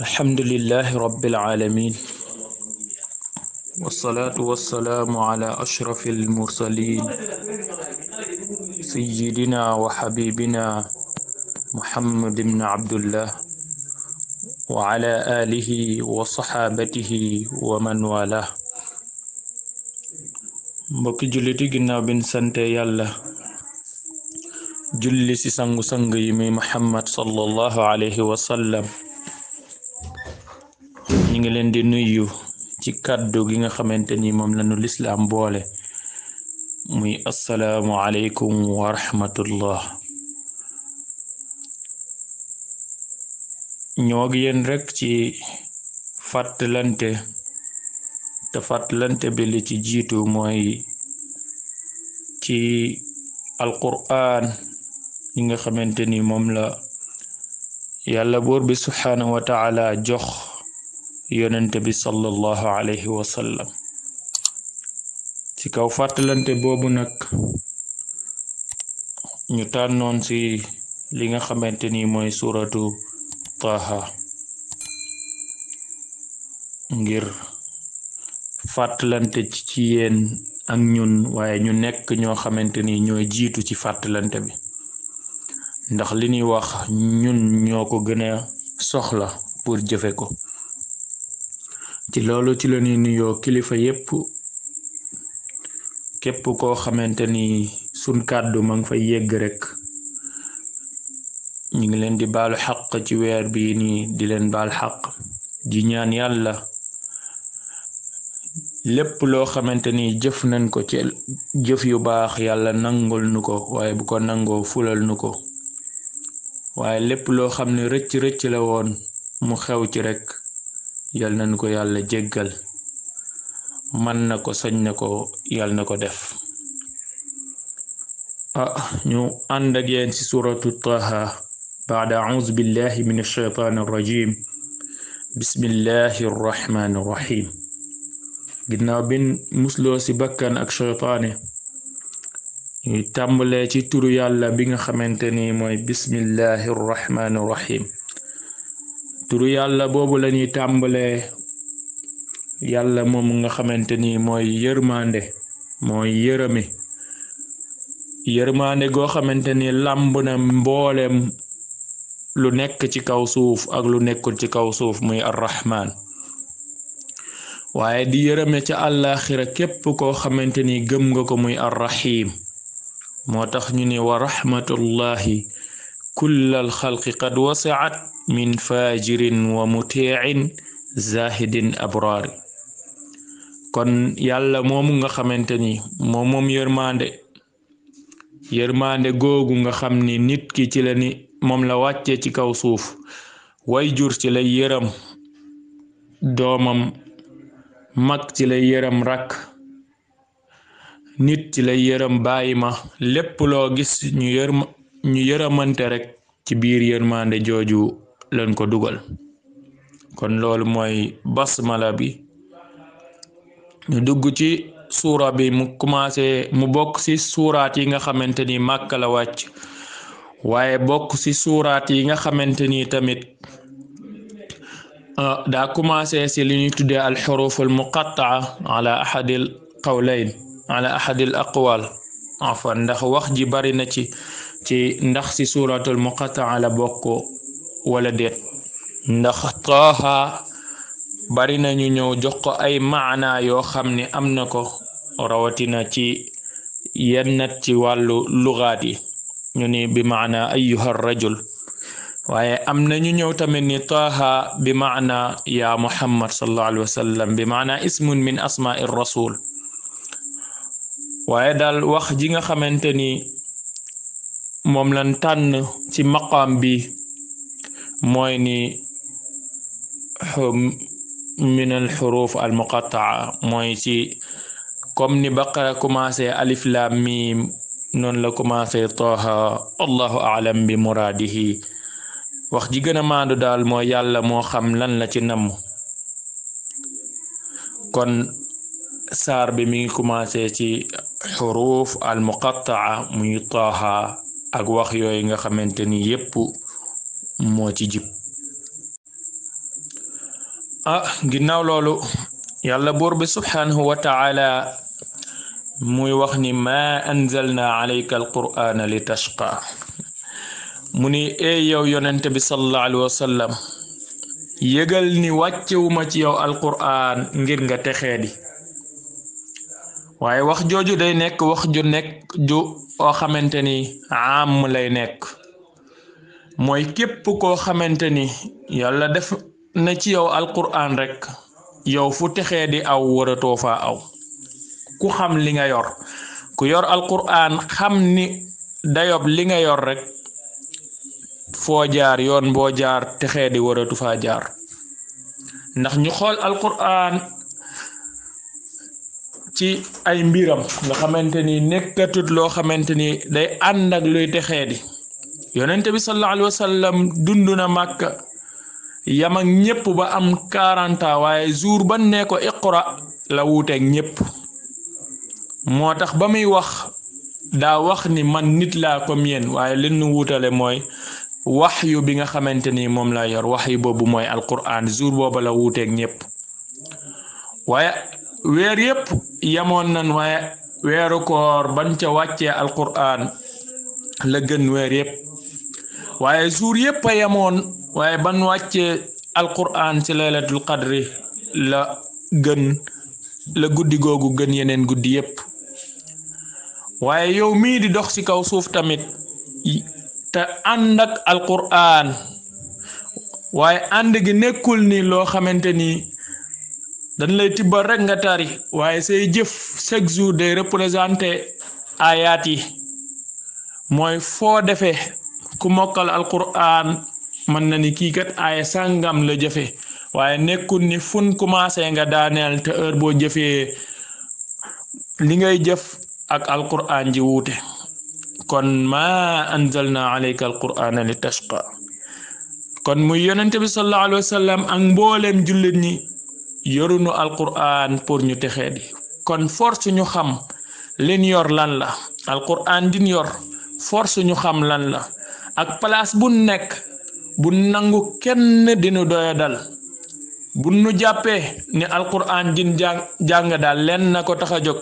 الحمد لله رب العالمين، والصلاة والسلام على أشرف المرسلين سيدنا وحبيبنا محمد بن عبد الله وعلى آله وصحابته ومن والاه. mbokki julliti ginnaaw bin sante yàlla julli ci sangu-sang yi muy Muhammad sallallahu alayhi wa sallam, ñi ngi leen di nuyu ci kàddu gi nga xamante ni moom lañu lislaam boole muy assalaamu alaykum wa rahmatullah. ñoo gi yéen rek ci fàttalante te fàttalante bi li ci jiitu mooy ci alqur'an yi nga xamante ni moom la yàlla buur bi subhaanahu wa ta'ala jox yonente bi sallallahu alayhi wa sallam. ci kaw fàttalante boobu nag ñu tànnoon ci li nga xamante ni mooy suratu Taha ngir fàttalante ci yéen ak ñun, waaye ñu nekk ñoo xamante ni ñooy jiitu ci fàttalante bi, ndax li ñuy wax ñun ñoo ko gën a soxla pour jëfe ko. ci loolu ci la ñuy nuyoo kilifa yépp, képp koo xamante ni sun kàddu ma ngi fay yegg rek ñu ngi leen di baalu xaq ci weer bi nii, di leen baal xaq di ñaan yàlla lépp loo xamante ni jëf nañ ko ci jëf yu baax yàlla nangul nu ko, waaye bu ko nangoo fulal nu ko. waaye lépp loo xam ne rëcc la woon mu xew ci rek yal nañ ko yàlla jéggal, man na ko sañ na ko, yal na ko def. ñu ànd ak yéen ci suratu Taha baada a'uuzu billahi min ash-shaytaani ar-rajiim, bismillahi ar-rahmaani ar-rahiim. ginnaaw bin musloo ci bakkan ak shaytaane, ñuy tàmbalee ci turu yàlla bi nga xamante ni mooy bismillahi ar-rahmaani ar-rahiim. turu yàlla boobu lañuy tàmbalee, yàlla moom nga xamante ni mooy yërmande, mooy yërmande goo xamante ni làmb na mboolem lu nekk ci kaw suuf ak lu nekkul ci kaw suuf, muy ar-rahmaan. waaye di yërëme ca àllaaxira képp koo xamante ni gëm nga ko, muy ar-rahiim. moo tax ñu ne wa rahmatullahi kullal xalqi qad wasi'at min fajirin wa muti'in zahidin abraari. kon yàlla moomu nga xamante ni moom yërmande googu nga xam ni nit ki ci la ni moom la wàccee ci kaw suuf. way jur ci lay yërëm doomam, mag ci lay yërëm rakk, nit ci lay yërëm bàyyi ma, lépp loo gis ñu yërëmante rek ci biir yërmande jooju lañ ko dugal. kon loolu mooy basmala bi. ñu dugg ci suura bi, mu bokk ci suuraat yi nga xamante ni Màkka la wàcc, waaye bokk ci suuraat yi nga xamante ni tamit daa commencé ci li ñuy tuddee al-xuruuf al-muqattaa ala ahadil qawlayn, ala ahadil aqwaal afwan, ndax wax ji bari na ci ndax ci suuratul muqattaa la bokk wala déet. ndax Taaha bari na ñu ñëw jox ko ay maana yoo xam ne am na ko, rawatina ci yennat ci wàllu lugaat yi, ñu ni bi maana ayyuha rajul. waaye am na ñu ñëw tamit ni Taaha bi maana ya Muhammad sallallahu alayhi wa sallam, bi maana ismun min asma'i rasul. waaye daal wax ji nga xamante ni moom lañ tànn ci maqaam bi mooy ni min al xuruf al muqattaa, mooy ci comme ni Baqara commencé alif lam mim, noonu la commencé Taaha. allahu a'lam bi muraadihi. wax ji gën a maandu daal mooy yàlla moo xam lan la ci namm. kon saar bi mi ngi commencé ci xuruf al muqattaa muy Taaha, ak wax yooyu nga xamante ni yépp moo ci jib. ginnaaw loolu yàlla buur bi subhanahu wa ta'ala muy wax ni ma anzalna alayka alqur'ana li tashqa mu ni yow yonente bi sallallahu alayhi wa sallam yëgal ni wàccewuma ci yow alqur'an ngir nga texee di waaye wax jooju day nekk wax ju nekk ju oo xamante ni am lay nekk mooy képp koo xamante ni yàlla def na ci yow alqur'an rek yow fu texee di aw waratoo fa aw ku xam li nga yor ku yor alqur'an xam ni dayob li nga yor rek foo jaar yoon boo jaar texee di waratu fa jaar ndax ñu xool alqur'an ci ay mbiram nga xamante ni nekkatut loo xamante ni day ànd ak luy texee di yonente bi sallallahu alayhi wa sallam dund na Màkka yam ak ñépp ba am 40 ans waaye jour ba ne ko iqra la wuuteeg ñépp moo tax ba muy wax daa wax ni man nit laa comme yéen waaye li nu wuutale mooy waxyu bi nga xamante ni moom la yor waxyu boobu mooy alqur'an jour booba la wuuteeg ñépp waaye weer yépp yamoon nan waaye weeru koor ban ca wàccee alqur'an la gën weer yépp waaye jour yépp a yamoon waaye ban wàccee alqur'an ci laylatul qadri la gën la guddi googu gën yeneen guddi yépp waaye yow mii di dox ci kaw suuf tamit te ànd ak alqur'an waaye ànd gi nekkul ni loo xamante ni dañ lay tibbal rek nga tari waaye say jëf chaque jour day représenter ayat yi mooy foo defee ku mokkal alqur'an mën na ni kii kat aaya sàngam la jëfe waaye nekkul ni fun commencé nga daaneel te heure boo jëfee li ngay jëf ak alqur'an ji wuute kon ma anzalna alayka alqur'ana li tashqa kon muy yonente bi sallallahu alayhi wa sallam ak mbooleem jullit ñi yorunu alqur'an pour ñu texee di kon force ñu xam leen yor lan la alqur'an din yor force ñu xam lan la ak place bu nekk bu nangu kenn dinu doya dal bu nu jàppee ni alqur'an din jàng daal leen na ko tax a jóg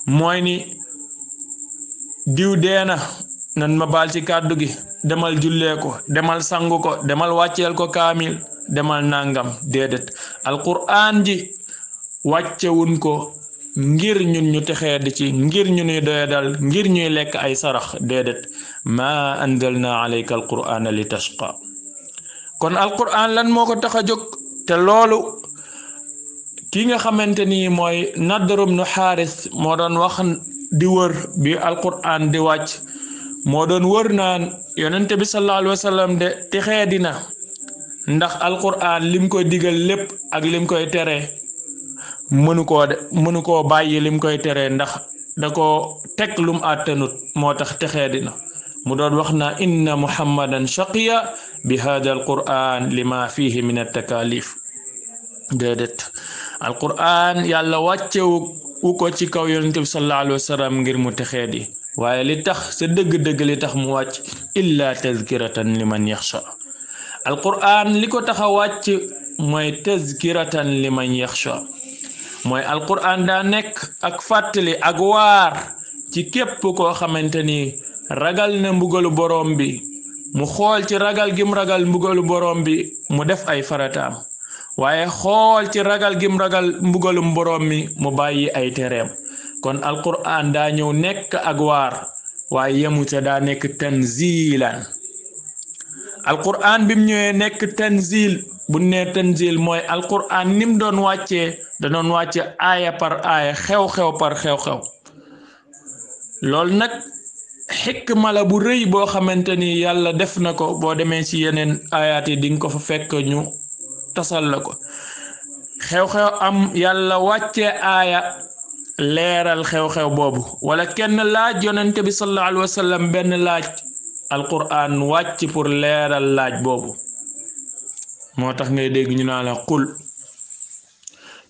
mooy ni diw deena nan ma baal ci kàddu gi demal jullee ko demal sangu ko demal wàcceel ko kaamil demal nangam déedéet alqur'an ji wàccewuñ ko ngir ñun ñu texee di ci ngir ñu ñuy doyadal ngir ñuy lekk ay sarax déedéet ma anzalna alayka alqur'ana li tashqa kon alqur'an lan moo ko tax a jóg te loolu ki nga xamante ni mooy Nadr ibn Haris moo doon wax di wër bi alqur'an di wàcc moo doon wër naan yonente bi sallallahu alayhi wa sallam de texee dina ndax alqur'an lim koy digal lépp ak lim koy tere mënu koo bàyyi lim koy tere ndax da ko teg lum àttanut moo tax texee dina mu doon wax na inna muhammadan shaqiya bi hada alqur'an lima fihi min at-takalif déedéet alqur'an yàlla wàccewu ko ci kaw yonente bi sallallahu alayhi wa sallam ngir mu texee di waaye li tax sa dëgg-dëgg li tax mu wàcc illa tazkiratan liman yaxsha alqur'an li ko tax a wàcc mooy tazkiratan liman yaxsha mooy alqur'an daa nekk ak fàttali ak waar ci képp koo xamante ni ragal na mbugalu borom bi mu xool ci ragal gim ragal mbugalu borom bi mu def ay farataam waaye xool ci ragal gim ragal mbugalum borom mi mu bàyyi ay tereem kon alqur'an daa ñëw nekk ak waar waaye yemu ca daa nekk tanzilan alqur'an bim ñëwee nekk tanzil bu ne tanzil mooy alqur'an nim doon wàccee da doon wàcce aaya par aaya xew-xew par xew-xew loolu nag xikma la bu rëy boo xamante ni yàlla def na ko boo demee ci yeneen ayaat yi di nga ko fa fekk ñu tasal la ko xew-xew am yàlla wàcce aaya leeral xew-xew boobu wala kenn laaj yonente bi sallallahu alayhi wa sallam benn laaj alqur'an wàcc pour leeral laaj boobu moo tax ngay dégg ñu naa la qul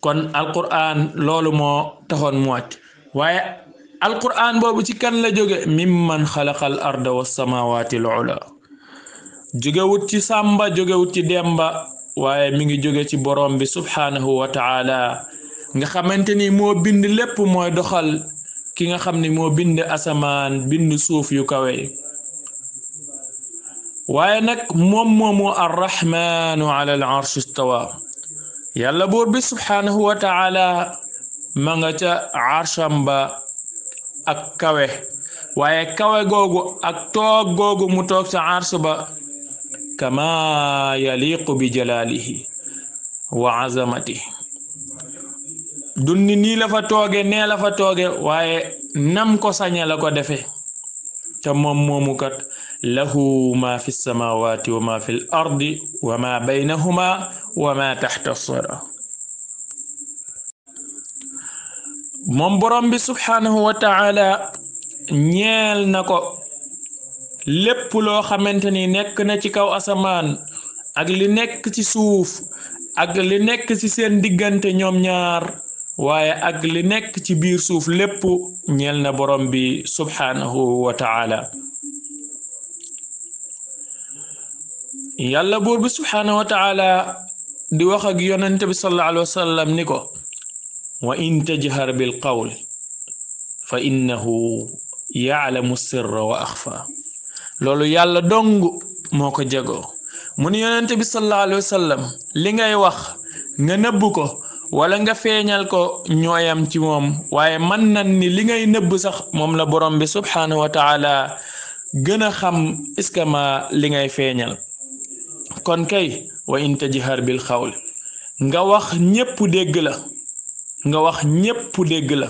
kon alqur'an loolu moo taxoon mu wàcc waaye alqur'an boobu ci kan la jóge mimman xalaqal arda was samawati al ula jógewut ci sàmba jógewut ci demba waaye mi ngi jóge ci borom bi subhanahu wa ta'ala nga xamanteni moo bind lépp mooy doxal ki nga xam ni moo bind asamaan bind suuf yu kawe waaye nag moom moomu arrahmanu ala al arsh istawa yàlla buur bi subhanahu wa ta'ala ma nga ca arsham ba ak kawe waaye kawe googu ak toog googu mu toog ca arsh ba kama yaliqu bi jalalihi wa azamatihi dunni nii la fa tooge nee la fa tooge waaye nam ko sañe la ko defe te moom moomu kat lahu ma fi samawati wa ma fi l ardi wa ma baynahuma wa ma taxta sara moom borom bi subhanahu wa ta'ala ñeel na ko lépp loo xamante ni nekk na ci kaw asamaan ak li nekk ci suuf ak li nekk ci seen diggante ñoom ñaar waaye ak li nekk ci biir suuf lépp ñeel na borom bi subhanahu wa ta'ala yàlla buur bi subhanahu wa ta'ala di wax ak yonent bi sallallahu alayhi wa sallam ni ko wa in tajhar bil qawl fa innahu ya'lamu sirra wa akhfa loolu yàlla dong moo ko jagoo mu ni yonent bi sallallahu alayhi wa sallam li ngay wax nga nëbb ko wala nga feeñal ko ñooyam ci moom waaye man nan ni li ngay nëbb sax moom la borom bi subhanahu wa ta'ala gën a xam est-ce que ma li ngay feeñal kon kay wa in tajhar bil qawl nga wax ñépp dégg la nga wax ñépp dégg la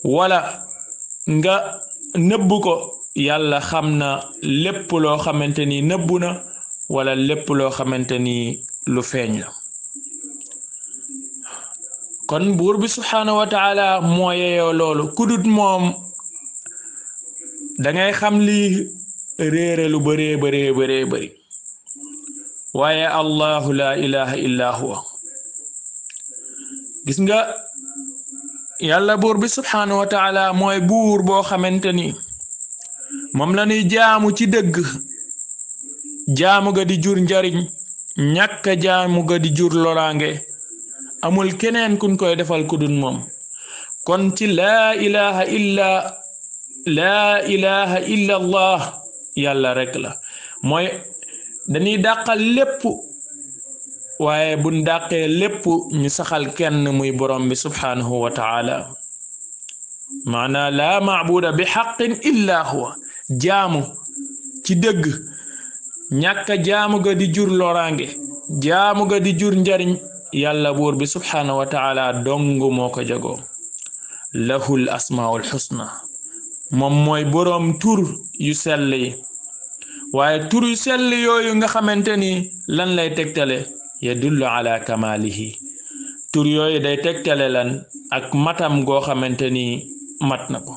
wala nga nëbb ko yàlla xam na lépp loo xamante ni nëbbu na wala lépp loo xamante ni lu feeñ la kon buur bi subhanahu wa ta'ala moo yeyoo loolu kudut moom dangay xam li réere lu bëree bëri waaye allahu la ilaha illa huwa gis nga yàlla buur bi subhanahu wa ta'ala mooy buur boo xamante ni moom la ñuy jaamu ci dëgg jaamu ga di jur njariñ ñàkk jaamu ga di jur loraange amul keneen kun koy defal ku dul moom kon ci laa ilaha illa allah yàlla rek la mooy dañuy dàqal lépp waaye buñ dàqee lépp ñu saxal kenn muy borom bi subhanahu wa ta'ala maana laa maabuda bi haqqin illa huwa jaamu ci dëgg ñàkk jaamu ga di jur loraange jaamu ga di jur njariñ yàlla buur bi subhanahu wa ta'ala dong moo ko jagoo lahul asmaul husna moom mooy boroom tur yu sell yi waaye tur yu sell yooyu nga xamante ni lan lay tegtale yadullu ala kamalihi tur yooyu day tegtale lan ak matam goo xamante ni mat na ko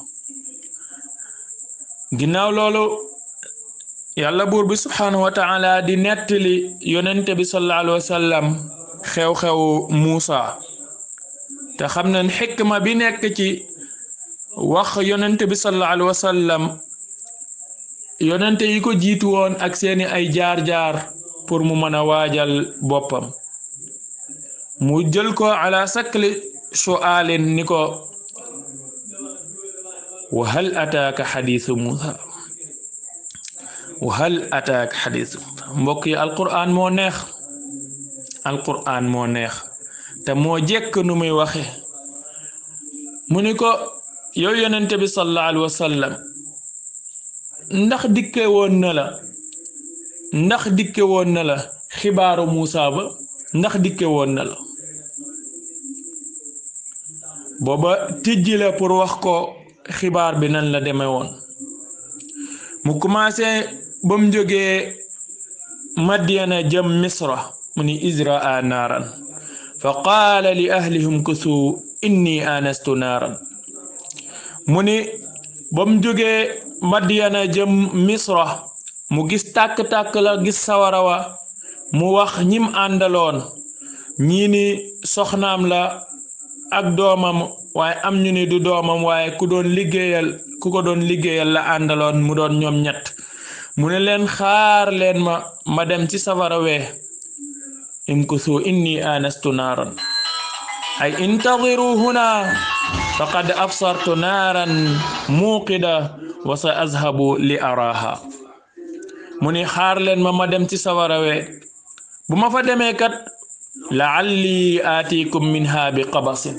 ginnaaw loolu yàlla buur bi subhanahu wa ta'ala di nettali yonente bi sallallahu alayhi wa sallam xew-xew Muusa te xam nañ xikma bi nekk ci wax yonente bi sallallahu alayhi wa sallam yonente yi ko jiitu woon ak seeni ay jaar-jaar pour mu mën a waajal boppam mu jël ko ala sakli su'aalin ni ko wa hal ataaka xadiisu Muusa wa hal ataaka xadiisu mbokk yi alquran moo neex te moo jekk nu muy waxe mu ni ko yow yonente bi sallallahu alayhi wa sallam ndax dikke woon na la xibaaru Muusa ba ndax dikke woon na la booba tijji la pour wax ko xibaar bi nan la demee woon mu commencé ba mu jógee Madyana jëm Misra mu ni izraa naaran fa qaala li ahlihim kusu inni anastu naaran mu ni ba mu jógee Madyana jëm Misra mu gis tàkk-tàkk la gis sawara wa mu wax ñim àndaloon ñii ni soxnaam la ak doomam waaye am ñu ni du doomam waaye ku ko doon liggéeyal la àndaloon mu doon ñoom ñett mu ne leen xaar leen ma dem ci safara wee imkuthu inni anastu naran ay intadhiru huna faqad absartu naran muqida wa sa azhabu li araha muni xaar leen ma dem ci sawara we bu ma fa demee kat la'alli atikum minha bi qabasin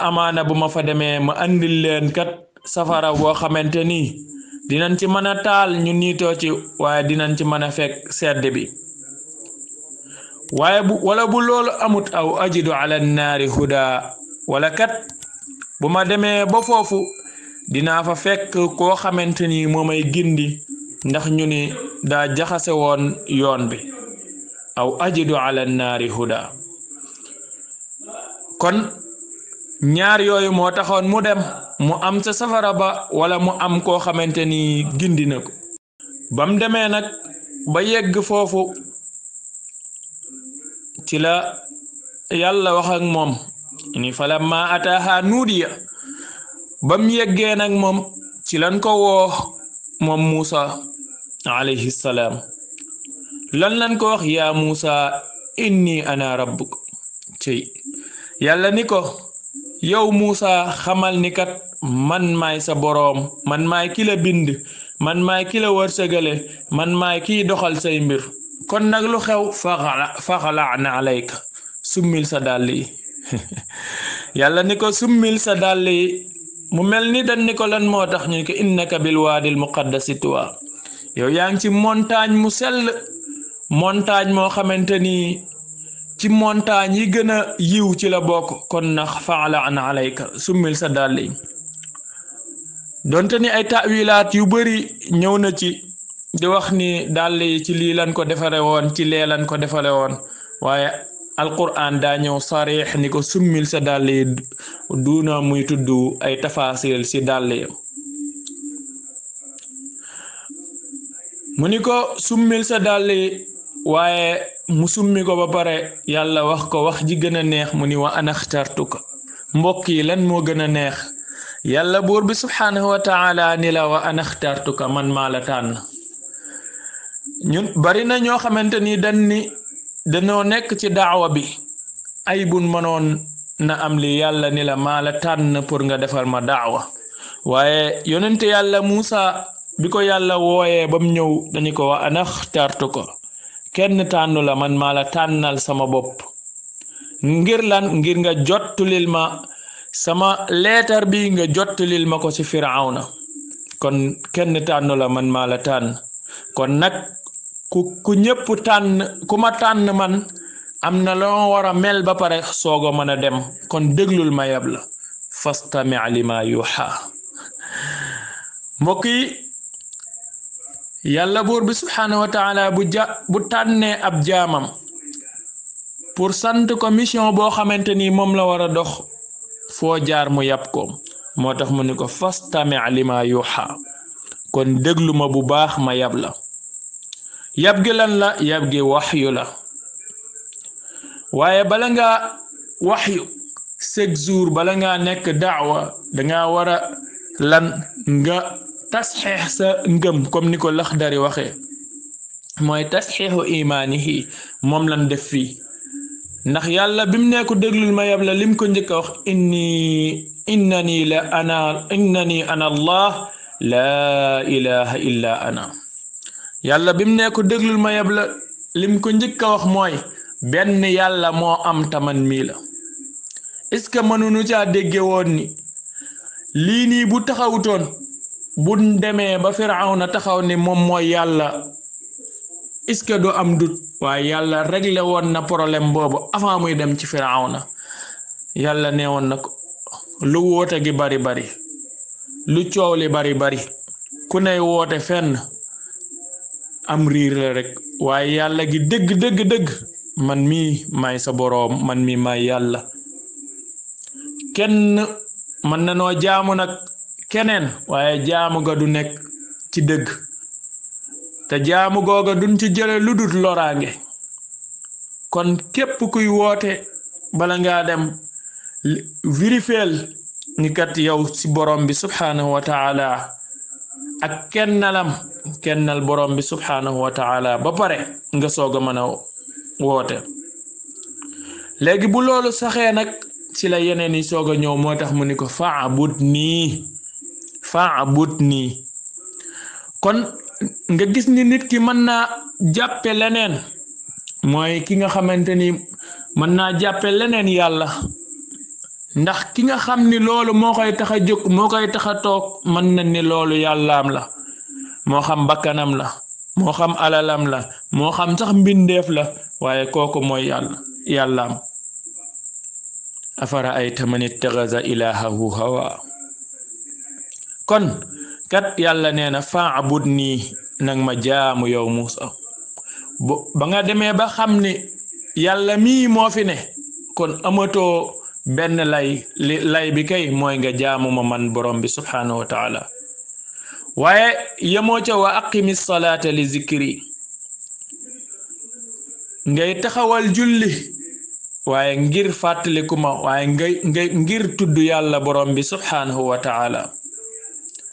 amaana bu ma fa demee ma andil leen kat safara boo xamante ni dinañ ci mën a taal ñu niitoo ci waaye dinañ ci mën a fekk sedd bi waaye wala bu loolu amut aw ajidu ala naari huda wala kat bu ma demee ba foofu dinaa fa fekk koo xamante ni moo may gindi ndax ñu ni daa jaxase woon yoon bi aw ajidu ala naari huda kon ñaar yooyu moo taxoon mu dem mu am ca safara ba wala mu am koo xamante ni gindi na ko bam demee nag ba yegg foofu ci la yàlla wax ak moom ni falamma ataaha nuudiya bam yeggee nag moom ci lan ko woo moom Muusa alayhi salaam lan ko wax yaa Muusa inni ana rabbuk ci yàlla ni ko yow Muusa xamal ni kat man maay sa boroom man maay ki la bind man maay ki la wërsëgale man maay kiy doxal say mbir kon nag lu xew faxala'na alayka summil sa dàll yi yàlla ni ko summil sa dàll yi mu mel ni dañ ni ko lan moo tax ñu ko innaka bil waadil muqaddasi tuwa yow yaa ngi ci montagne mu sell montagne moo xamante ni ci montagne yi gën a yiw ci la bokk kon nag faxala'na alayka summil sa dàll yi donte ni ay ta'wilaat yu bari ñëw na ci di wax ni dàll yi ci lii lan ko defare woon ci lee lan ko defare woon waaye alquran daa ñëw sarix ni ko summil sa dàll yi duuna muy tudd ay tafasil si dàll yi mu ni ko summil sa dàll yi waaye mu summi ko ba pare yàlla wax ko wax ji gën a neex mu ni wa ana xtartuka mbokk yi lan moo gën a neex yàlla buur bi subhanahu wa ta'ala ni la wa ana xtartuka man maa la tànn ñun bari na ñoo xamante ni dañoo nekk ci daawa bi ay bun mënoon na am li yàlla ni la maa la tànn pour nga defal ma daawa waaye yonente yàlla Muusa bi ko yàlla wooyee bam ñëw dañu ko wa ana xtartuka kenn tànnu la man maa la tànnal sama bopp ngir lan ngir nga jottulil ma sama leetar bi nga jottulil ma ko ci Firawna kon kenn tànnu la man maa la tànn kon nag ku ñëpp tànn ku ma tànn man am na loo war a mel ba pare soogo mën a dem kon déglul ma yab la fastami' lima yuha mbokk yi yàlla buur bi subhanahu wa ta'ala bu tànnee ab jaamam pour sant ko mission boo xamante ni moom la war a dox foo jaar mu yab ko moo tax mu ni ko fastami' lima yuha kon déglu ma bu baax ma yab la yab gi lan la yab gi waxyu la waaye bala ngaa waxyu chaque jour bala ngaa nekk daawa danga war a lan nga tasxiix sa ngëm comme ni ko Laxdari waxee mooy tasxiixu imaanihi moom lan def fii ndax yàlla bim ne ko déglul ma yab la lim ko njëkk a wax innani ana allah la ilaha illa ana yàlla bim ne ko déglul ma yab la lim ko njëkk a wax mooy benn yàlla moo am taman mii la est-ce que mënuñu caa dégge woon ni lii nii bu taxawutoon bu demee ba Firawna taxaw ni moom mooy yàlla est-ce que du am dut waaye yàlla réglé woon na problème boobu avant muy dem ci Firawna yàlla nee woon na ko lu woote gi bari bari lu coow li bari bari ku ney woote fenn am riir la rek waaye yàlla gi dëgg man mii maay sa boroom man mii maay yàlla kenn mën na noo jaamu nag keneen waaye jaamu ga du nekk ci dëgg te jaamu googa duñ ci jële lu dul loraange kon képp kuy woote bala ngaa dem vérifier ni kat yow ci borom bi subhanahu wa ta'ala ak kennal borom bi subhanahu wa ta'ala ba pare nga soog a mën a woote léegi bu loolu saxee nag ci la yeneen yi soog a ñëw moo tax mu ni ko fa'budni kon nga gis ni nit ki mën naa jàppe leneen mooy ki nga xamante ni mën naa jàppe leneen yàlla ndax ki nga xam ni loolu moo koy tax a jóg moo koy tax a toog mën na ni loolu yàllaam la moo xam bakkanam la moo xam alalam la moo xam sax mbindeef la waaye kooku mooy yàllaam afara ayta man ittaxaza ilahahu hawa kon kat yàlla nee na fa'budni nag ma jaamu yow Muusa ba nga demee ba xam ni yàlla mii moo fi ne kon amatoo benn lay bi kay mooy nga jaamu ma man borom bi subhanahu wa taala waaye yemoo ca wa aqimi salaata li zikri ngay taxawal julli waaye ngir fàttaliku ma waaye ngay ngir tudd yàlla borom bi subhanahu wa taala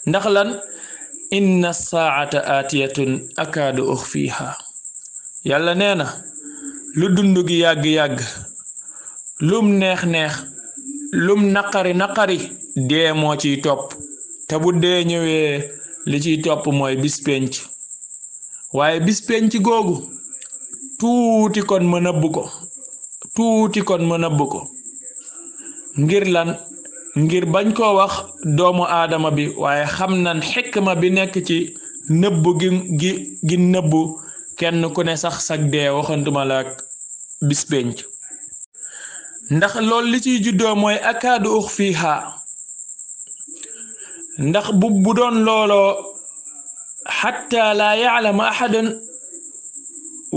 ndax lan inna saa'ata aatiyatun akaadu ukhfiha yàlla nee na lu dund gi yàgg-yàgg lum neex-neex lum naqari dee moo ciy topp te bu dee ñëwee li ciy topp mooy bis penc waaye bis penc googu tuuti kon ma nëbb ko ngir lan ngir bañ koo wax doomu aadama bi waaye xam nan xikma bi nekk ci nëbb gi nëbb kenn ku ne sax sag dee waxantuma la ak bis penc ndax loolu li ciy juddoo mooy akaadu ukhfiha ndax bu doon looloo hatta la ya'lama ahadan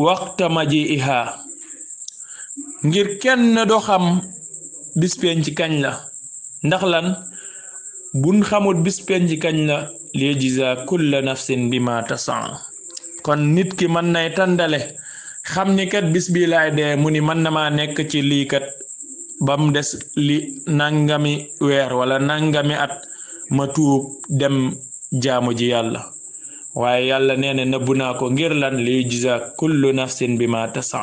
waqta maji'iha ngir kenn do xam bis penc kañ la ndax lan buñ xamul bis penc kañ la li jiza kullu nafsin bima tas'a kon nit ki mën nay tàndale xam ni kat bis bi laay dee mu ni mën na maa nekk ci lii kat bam des li nangami weer wala nangami at ma tuub dem jaamu ji yàlla waaye yàlla nee na nëbbu naa ko ngir lan li jiza kullu nafsin bima tas'a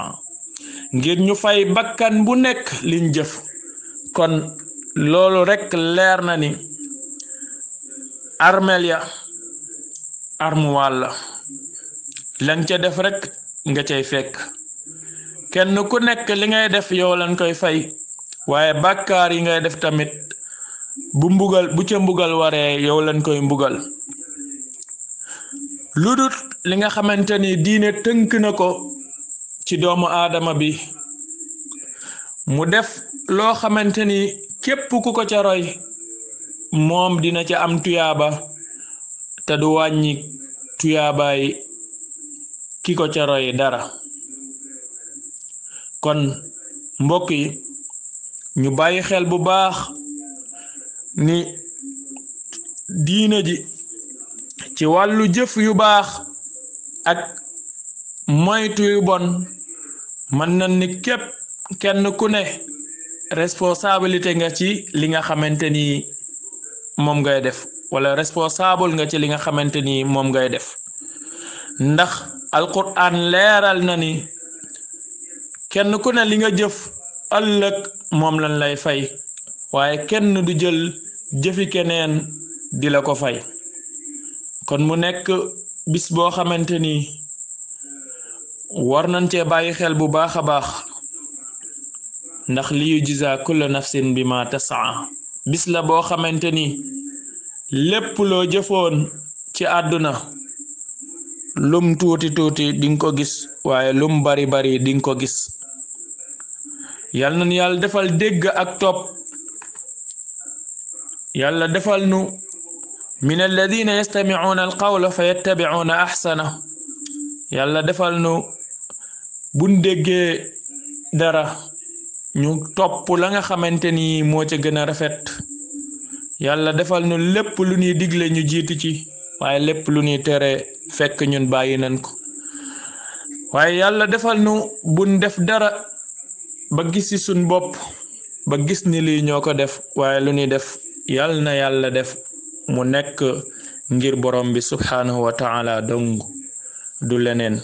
ngir ñu fay bakkan bu nekk liñ jëf kon loolu rek leer na ni armel ya armuwaal la lan ca def rek nga cay fekk kenn ku nekk li ngay def yow lan koy fay waaye bàkkaar yi ngay def tamit bu ca mbugal waree yow lan koy mbugal lu dut li nga xamante ni diine tënk na ko ci doomu aadama bi mu def loo xamante ni képp ku ko ca roy moom dina ca am tuyaaba te du wàññi tuyaabaay ki ko ca roy dara kon mbokk yi ñu bàyyi xel bu baax ni diina ji ci wàllu jëf yu baax ak moytu yu bon mën na ni képp kenn ku ne responsabilité nga ci li nga xamante ni moom ngay def wala responsable nga ci li nga xamante ni moom ngay def ndax alquran leeral na ni kenn ku ne li nga jëf ëllëg moom lañ lay fay waaye kenn du jël jëfi keneen di la ko fay kon mu nekk bis boo xamante ni war nañ cee bàyyi xel bu baax a baax ndax li yujza kullu nafsin bima tas'a bis la boo xamante ni lépp loo jëfoon ci àdduna lum tuuti dinga ko gis waaye lum bari dinga ko gis yal na yàlla defal dégg ak topp yàlla defal nu min alladina yastami'una alqawla fa yattabi'una ahsana yàlla defal nu buñ déggee dara ñu topp la nga xamante ni moo ca gën a rafet yàlla defal nu lépp lu ñuy digle ñu jiitu ci waaye lépp lu ñuy tere fekk ñun bàyyi nañ ko waaye yàlla defal nu buñ def dara ba gis ci suñ bopp ba gis ni lii ñoo ko def waaye lu ñuy def yàlla na yàlla def mu nekk ngir borom bi subhanahu wa ta'ala dong du leneen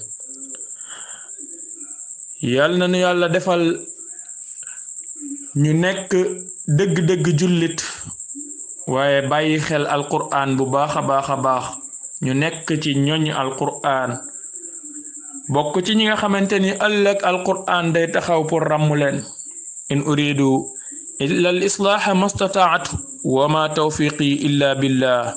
yal na nu yàlla defal ñu nekk dëgg-dëgg jullit waaye bàyyi xel alqur'an bu baax a baax ñu nekk ci ñoñ alqur'an bokk ci ñi nga xamante ni ëllëg alqur'an day taxaw pour ràmm leen in uridu illa al islaaha mastataatu wa ma tawfiqi illa billah